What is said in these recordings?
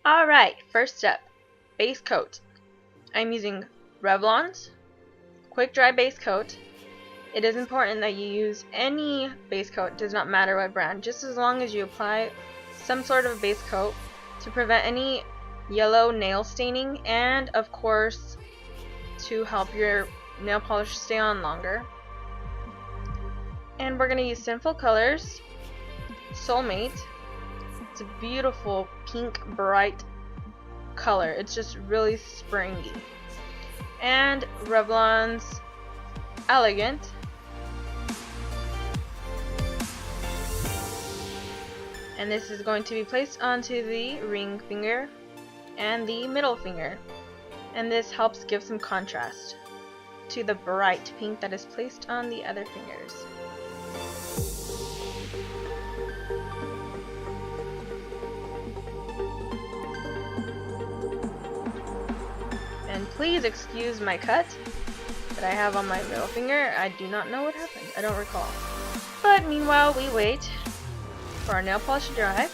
Alright, first step, base coat. I'm using Revlon's Quick Dry Base Coat. It is important that you use any base coat, does not matter what brand, just as long as you apply some sort of base coat to prevent any yellow nail staining and of course to help your nail polish stay on longer. And we're going to use Sinful Colors Soulmate. It's a beautiful pink bright color. It's just really springy. And Revlon's Elegant. And this is going to be placed onto the ring finger and the middle finger. And this helps give some contrast to the bright pink that is placed on the other fingers. And please excuse my cut that I have on my middle finger. I do not know what happened. I don't recall. But meanwhile, we wait for our nail polish to dry.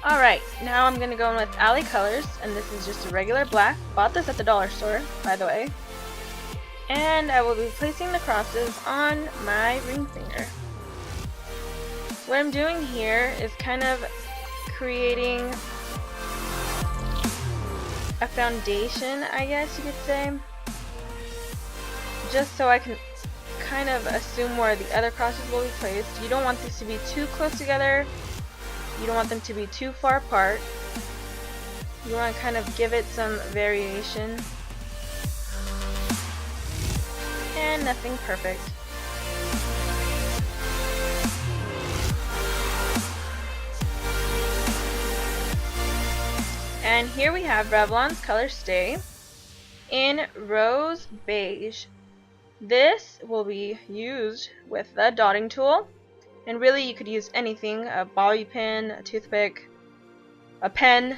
Alright, now I'm going to go in with Alley Colors, and this is just a regular black. Bought this at the dollar store, by the way. And I will be placing the crosses on my ring finger. What I'm doing here is kind of creating a foundation, I guess you could say, just so I can kind of assume where the other crosses will be placed. You don't want these to be too close together. You don't want them to be too far apart. You want to kind of give it some variation. And nothing perfect. And here we have Revlon's Color Stay in Rose Beige. This will be used with the dotting tool, and really you could use anything, a bobby pin, a toothpick, a pen.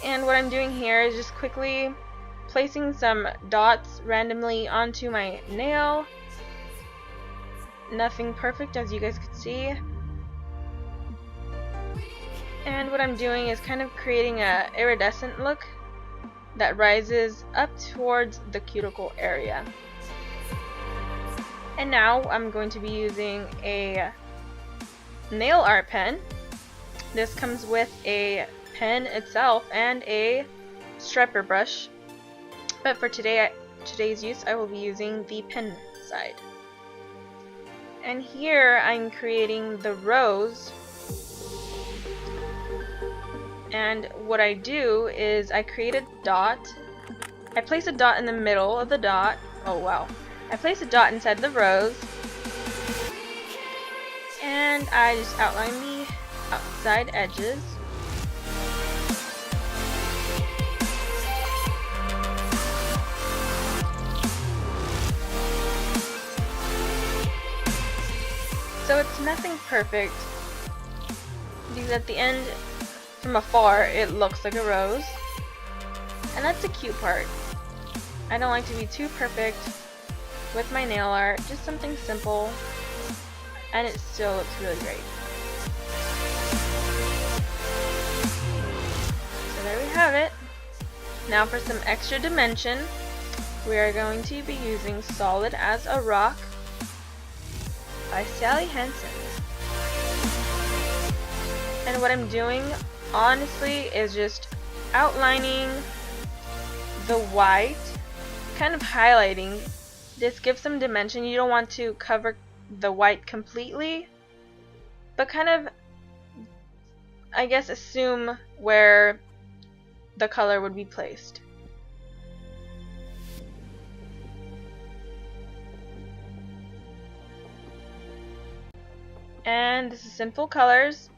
And what I'm doing here is just quickly placing some dots randomly onto my nail. Nothing perfect, as you guys could see. And what I'm doing is kind of creating a iridescent look that rises up towards the cuticle area. And now I'm going to be using a nail art pen. This comes with a pen itself and a striper brush. But for today's use, I will be using the pen side. And here I'm creating the rose. And what I do is I create a dot. I place a dot in the middle of the dot. Oh wow. I place a dot inside the rose. And I just outline the outside edges. So it's nothing perfect, because at the end, from afar, it looks like a rose. And that's the cute part. I don't like to be too perfect with my nail art, just something simple, and it still looks really great. So there we have it. Now for some extra dimension, we are going to be using Solid as a Rock by Sally Hansen. And what I'm doing, honestly, is just outlining the white, kind of highlighting. This gives some dimension. You don't want to cover the white completely, but kind of, I guess, assume where the color would be placed. And this is Sinful Colors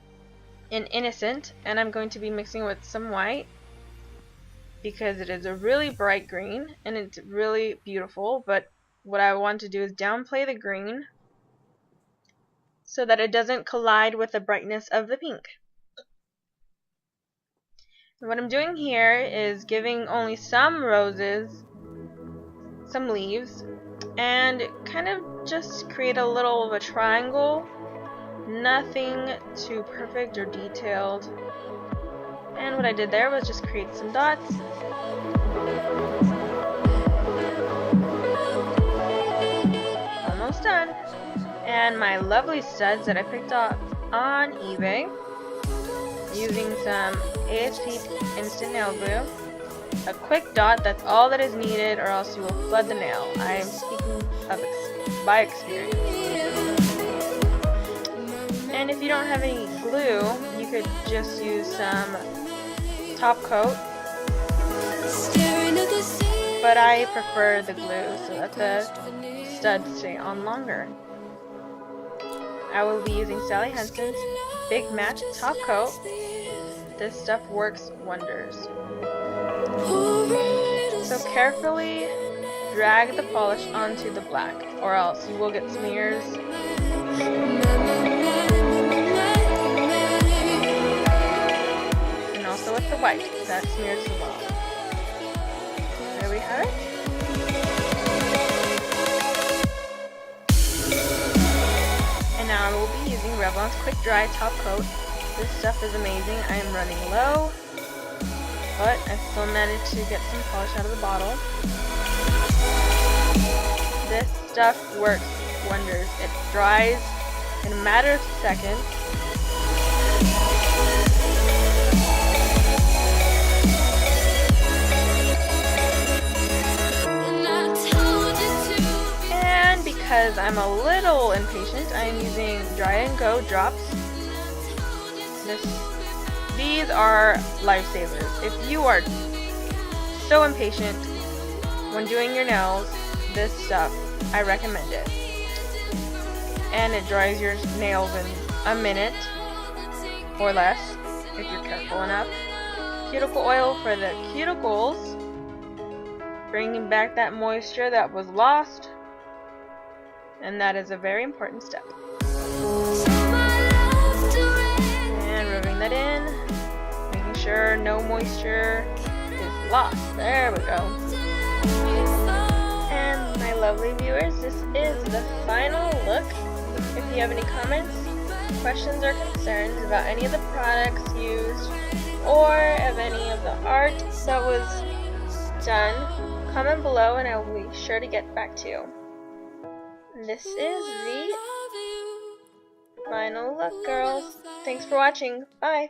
in Innocent, and I'm going to be mixing with some white because it is a really bright green and it's really beautiful, but what I want to do is downplay the green so that it doesn't collide with the brightness of the pink. And what I'm doing here is giving only some roses, some leaves, and kind of just create a little of a triangle. Nothing too perfect or detailed. And what I did there was just create some dots. Almost done. And my lovely studs that I picked up on eBay using some ASP Instant Nail Glue. A quick dot, that's all that is needed, or else you will flood the nail. I am speaking of by experience. And if you don't have any glue, you could just use some top coat. But I prefer the glue so that the studs stay on longer. I will be using Sally Hansen's Big Match Top Coat. This stuff works wonders. So carefully drag the polish onto the black, or else you will get smears. And also with the white, that smears as well. There we have it. And now I will be using Revlon's Quick Dry Top Coat. This stuff is amazing. I am running low, but I still managed to get some polish out of the bottle. This stuff works wonders. It dries in a matter of seconds. And because I'm a little impatient, I am using Dry and Go drops. These are lifesavers. If you are so impatient when doing your nails, this stuff, I recommend it. And it dries your nails in a minute or less if you're careful enough. Cuticle oil for the cuticles, bringing back that moisture that was lost, and that is a very important step. That in, making sure no moisture is lost. There we go. And my lovely viewers, this is the final look. If you have any comments, questions, or concerns about any of the products used or of any of the art that was done, comment below and I will be sure to get back to you. This is the final look, girls. Thanks for watching. Bye.